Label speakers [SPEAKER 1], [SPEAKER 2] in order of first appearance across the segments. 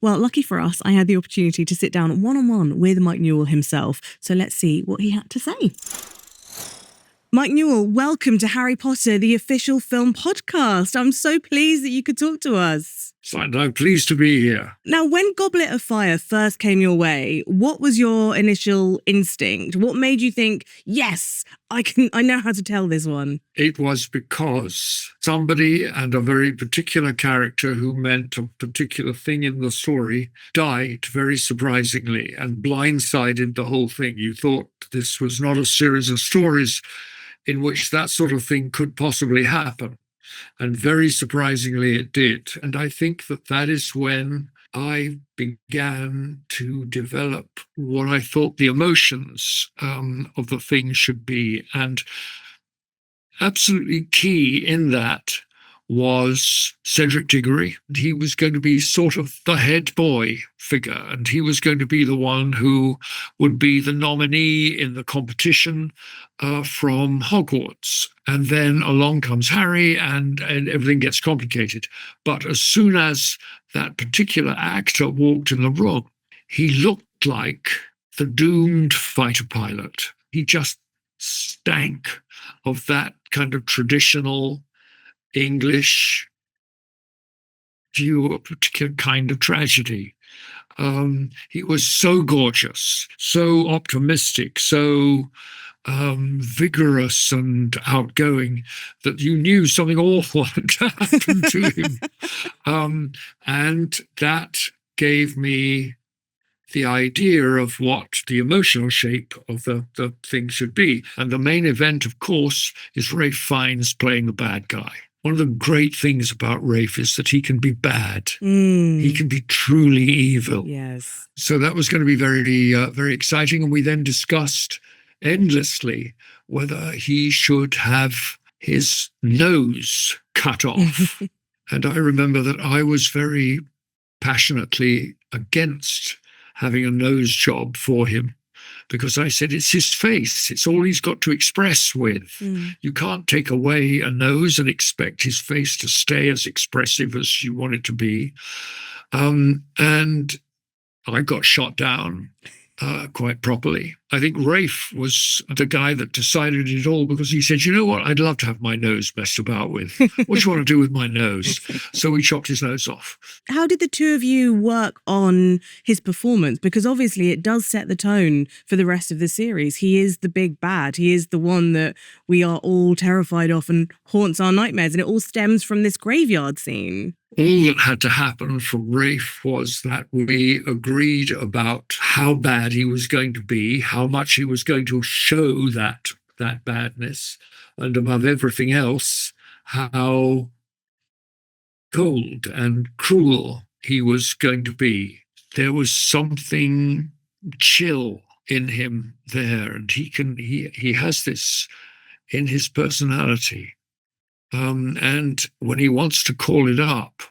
[SPEAKER 1] Well, lucky for us, I had the opportunity to sit down one-on-one with Mike Newell himself. So let's see what he had to say. Mike Newell, welcome to Harry Potter, the official film podcast. I'm so pleased that you could talk to us.
[SPEAKER 2] I'm pleased to be here.
[SPEAKER 1] Now, when Goblet of Fire first came your way, what was your initial instinct? What made you think, yes, I know how to tell this one?
[SPEAKER 2] It was because somebody and a very particular character who meant a particular thing in the story died very surprisingly and blindsided the whole thing. You thought this was not a series of stories in which that sort of thing could possibly happen. And very surprisingly, it did. And I think that is when I began to develop what I thought the emotions of the thing should be. And absolutely key in that was Cedric Diggory. He was going to be sort of the head boy figure, and he was going to be the one who would be the nominee in the competition from Hogwarts. And then along comes Harry, and everything gets complicated. But as soon as that particular actor walked in the room, he looked like the doomed fighter pilot. He just stank of that kind of traditional English view of a particular kind of tragedy. He was so gorgeous, so optimistic, so vigorous and outgoing that you knew something awful had happened to him. And that gave me the idea of what the emotional shape of the thing should be. And the main event, of course, is Ralph Fiennes playing the bad guy. One of the great things about Ralph is that he can be bad. He can be truly evil.
[SPEAKER 1] Yes.
[SPEAKER 2] So that was going to be very, very exciting. And we then discussed endlessly whether he should have his nose cut off. And I remember that I was very passionately against having a nose job for him, because I said it's his face. It's all he's got to express with. You can't take away a nose and expect his face to stay as expressive as you want it to be. And I got shot down quite properly. I think Rafe was the guy that decided it all, because he said, you know what, I'd love to have my nose messed about with. What do you want to do with my nose? So we chopped his nose off.
[SPEAKER 1] How did the two of you work on his performance? Because obviously it does set the tone for the rest of the series. He is the big bad. He is the one that we are all terrified of and haunts our nightmares. And it all stems from this graveyard scene.
[SPEAKER 2] All that had to happen for Rafe was that we agreed about how bad he was going to be, how much he was going to show that badness, and above everything else, how cold and cruel he was going to be. There was something chill in him there, and he has this in his personality. And when he wants to call it up,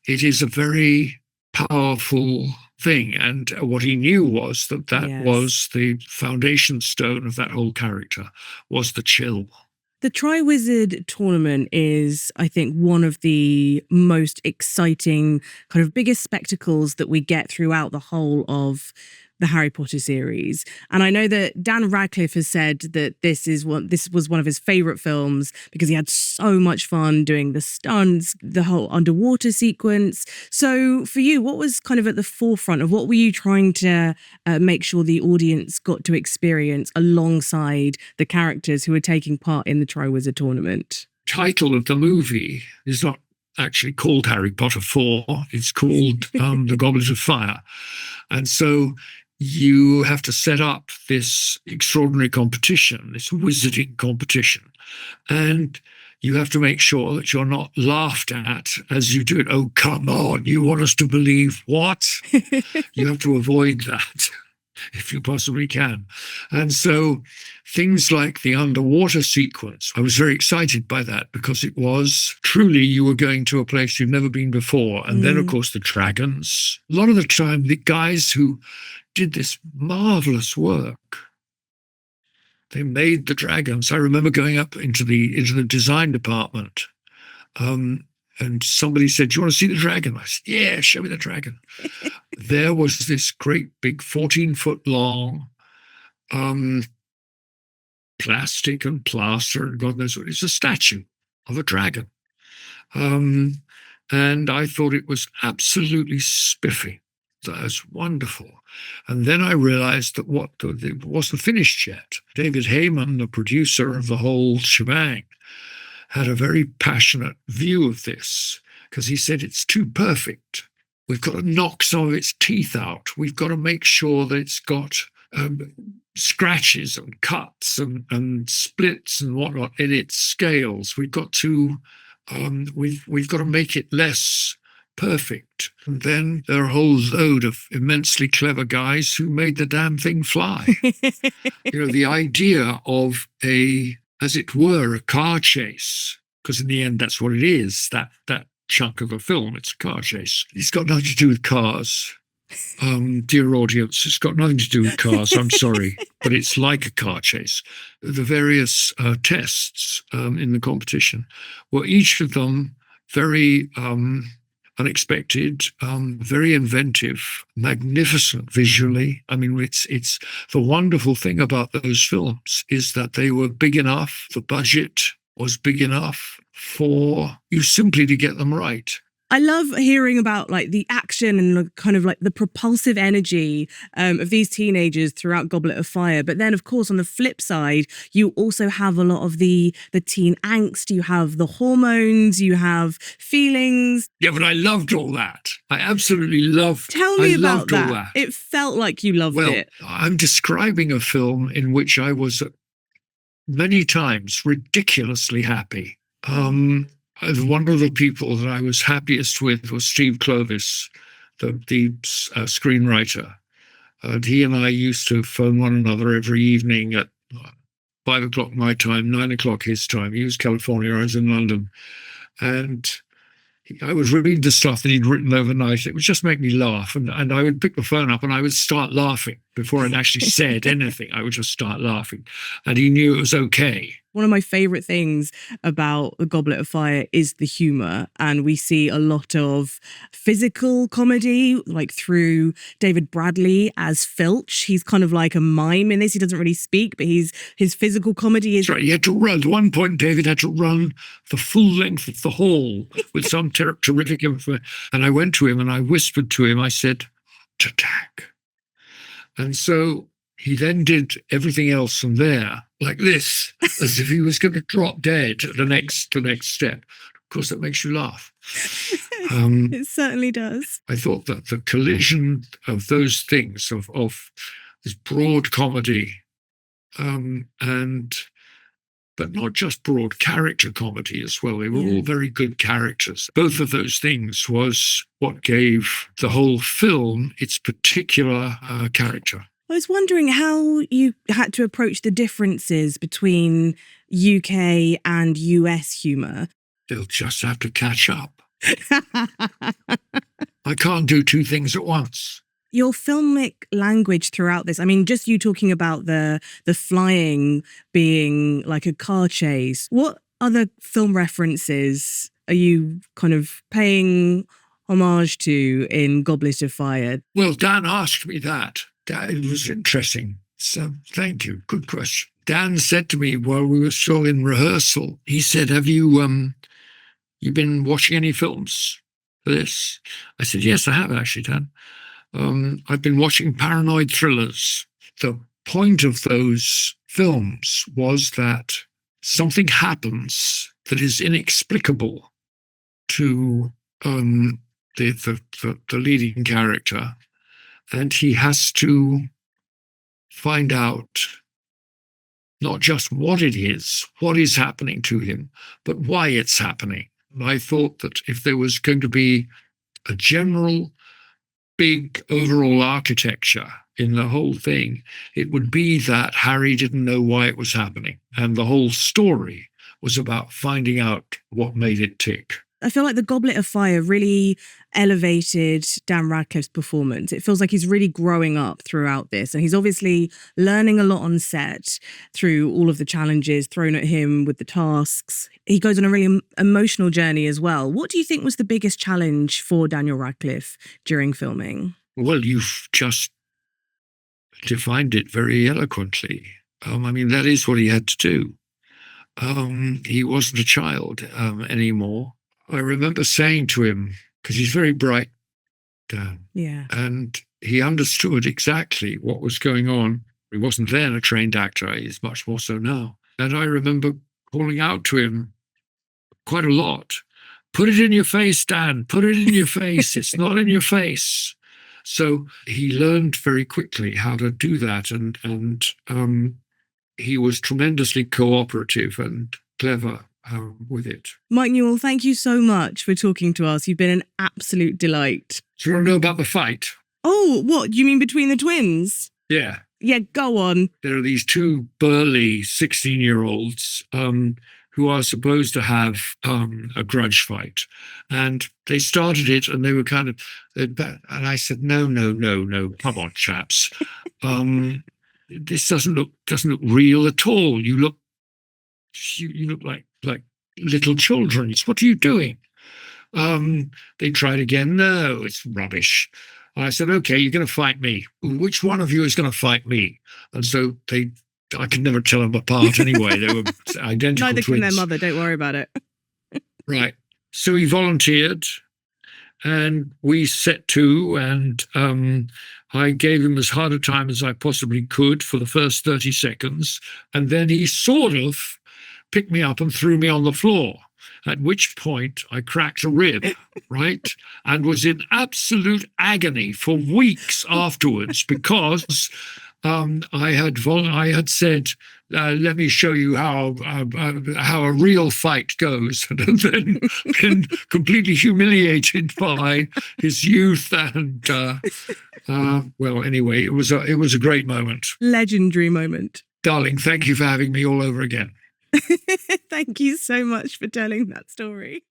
[SPEAKER 2] it is a very powerful thing. And what he knew was that
[SPEAKER 1] Yes.
[SPEAKER 2] was the foundation stone of that whole character, was the chill.
[SPEAKER 1] The Triwizard Tournament is, I think, one of the most exciting, kind of biggest spectacles that we get throughout the whole of the Harry Potter series. And I know that Dan Radcliffe has said that this was one of his favorite films because he had so much fun doing the stunts, the whole underwater sequence. So for you, what was kind of at the forefront of what were you trying to make sure the audience got to experience alongside the characters who were taking part in the Triwizard Tournament?
[SPEAKER 2] Title of the movie is not actually called Harry Potter 4. It's called The Goblet of Fire. And so you have to set up this extraordinary competition, this wizarding competition. And you have to make sure that you're not laughed at as you do it. Oh, come on, you want us to believe what? You have to avoid that if you possibly can. And so things like the underwater sequence, I was very excited by that because it was truly you were going to a place you've never been before. And then, of course, the dragons. A lot of the time, the guys who did this marvelous work, they made the dragons. I remember going up into the design department and somebody said, "Do you want to see the dragon?" I said, "Yeah, show me the dragon." There was this great big 14-foot long plastic and plaster, and God knows what. It's a statue of a dragon. And I thought it was absolutely spiffy. That was wonderful. And then I realized that it wasn't finished yet. David Heyman, the producer of the whole shebang, had a very passionate view of this because he said it's too perfect. We've got to knock some of its teeth out. We've got to make sure that it's got scratches and cuts and splits and whatnot in its scales. We've got to make it less perfect. And then there are a whole load of immensely clever guys who made the damn thing fly. The idea of as it were, a car chase, because in the end that's what it is, that chunk of a film, it's a car chase. It's got nothing to do with cars. Dear audience, it's got nothing to do with cars, I'm sorry, but it's like a car chase. The various tests in the competition were each of them very unexpected, very inventive, magnificent visually. I mean, it's the wonderful thing about those films is that they were big enough, the budget was big enough for you simply to get them right.
[SPEAKER 1] I love hearing about like the action and the kind of like the propulsive energy of these teenagers throughout Goblet of Fire. But then, of course, on the flip side, you also have a lot of the teen angst. You have the hormones. You have feelings.
[SPEAKER 2] Yeah, but I loved all that. I absolutely loved.
[SPEAKER 1] Tell me about that.
[SPEAKER 2] All that.
[SPEAKER 1] It felt like you loved it.
[SPEAKER 2] I'm describing a film in which I was many times ridiculously happy. One of the people that I was happiest with was Steve Clovis, the screenwriter. He and I used to phone one another every evening at 5 o'clock my time, 9 o'clock his time. He was California, I was in London. And I would read the stuff that he'd written overnight. It would just make me laugh. And I would pick the phone up and I would start laughing before I'd actually said anything. I would just start laughing. And he knew it was okay.
[SPEAKER 1] One of my favorite things about The Goblet of Fire is the humor. And we see a lot of physical comedy, like through David Bradley as Filch. He's kind of like a mime in this. He doesn't really speak, but his physical comedy is...
[SPEAKER 2] That's right. He had to run. At one point, David had to run the full length of the hall with some terrific information. And I went to him and I whispered to him, I said, "Attack." And so he then did everything else from there, like this, as if he was going to drop dead at the next step. Of course, that makes you laugh.
[SPEAKER 1] It certainly does.
[SPEAKER 2] I thought that the collision of those things, of this broad comedy, but not just broad character comedy as well. They were all very good characters. Both of those things was what gave the whole film its particular character.
[SPEAKER 1] I was wondering how you had to approach the differences between UK and US humour.
[SPEAKER 2] They'll just have to catch up. I can't do two things at once.
[SPEAKER 1] Your filmic language throughout this, I mean, just you talking about the flying being like a car chase, what other film references are you kind of paying homage to in Goblet of Fire?
[SPEAKER 2] Well, Dan asked me that. It was interesting. So thank you. Good question. Dan said to me while we were still in rehearsal, he said, "Have you been watching any films for this?" I said, "Yes, I have actually, Dan. I've been watching paranoid thrillers." The point of those films was that something happens that is inexplicable to the leading character, and he has to find out not just what it is, what is happening to him, but why it's happening. And I thought that if there was going to be a general big overall architecture in the whole thing, it would be that Harry didn't know why it was happening. And the whole story was about finding out what made it tick.
[SPEAKER 1] I feel like the Goblet of Fire really elevated Dan Radcliffe's performance. It feels like he's really growing up throughout this. And he's obviously learning a lot on set through all of the challenges thrown at him with the tasks. He goes on a really emotional journey as well. What do you think was the biggest challenge for Daniel Radcliffe during filming?
[SPEAKER 2] Well, you've just defined it very eloquently. That is what he had to do. He wasn't a child anymore. I remember saying to him, because he's very bright, Dan,
[SPEAKER 1] Yeah.
[SPEAKER 2] and he understood exactly what was going on. He wasn't then a trained actor. He's much more so now. And I remember calling out to him quite a lot. Put it in your face, Dan. Put it in your face. It's not in your face. So he learned very quickly how to do that. And he was tremendously cooperative and clever with it.
[SPEAKER 1] Mike Newell, thank you so much for talking to us. You've been an absolute delight.
[SPEAKER 2] Do you want to know about the fight?
[SPEAKER 1] Oh, what? You mean between the twins?
[SPEAKER 2] Yeah.
[SPEAKER 1] Yeah, go on.
[SPEAKER 2] There are these two burly 16-year-olds who are supposed to have a grudge fight. And they started it and they were kind of, and I said, no, come on, chaps. This doesn't look real at all. You look like little children. What are you doing? They tried again. No, it's rubbish. I said, okay, you're going to fight me. Which one of you is going to fight me? And so I could never tell them apart anyway. They were identical
[SPEAKER 1] Neither
[SPEAKER 2] twins.
[SPEAKER 1] can their mother. Don't worry about it.
[SPEAKER 2] Right. So he volunteered and we set to, and I gave him as hard a time as I possibly could for the first 30 seconds. And then he sort of picked me up and threw me on the floor, at which point I cracked a rib, right? And was in absolute agony for weeks afterwards because I had said, let me show you how a real fight goes, and then been completely humiliated by his youth. And well, anyway, it was a great moment.
[SPEAKER 1] Legendary moment.
[SPEAKER 2] Darling, thank you for having me all over again.
[SPEAKER 1] Thank you so much for telling that story.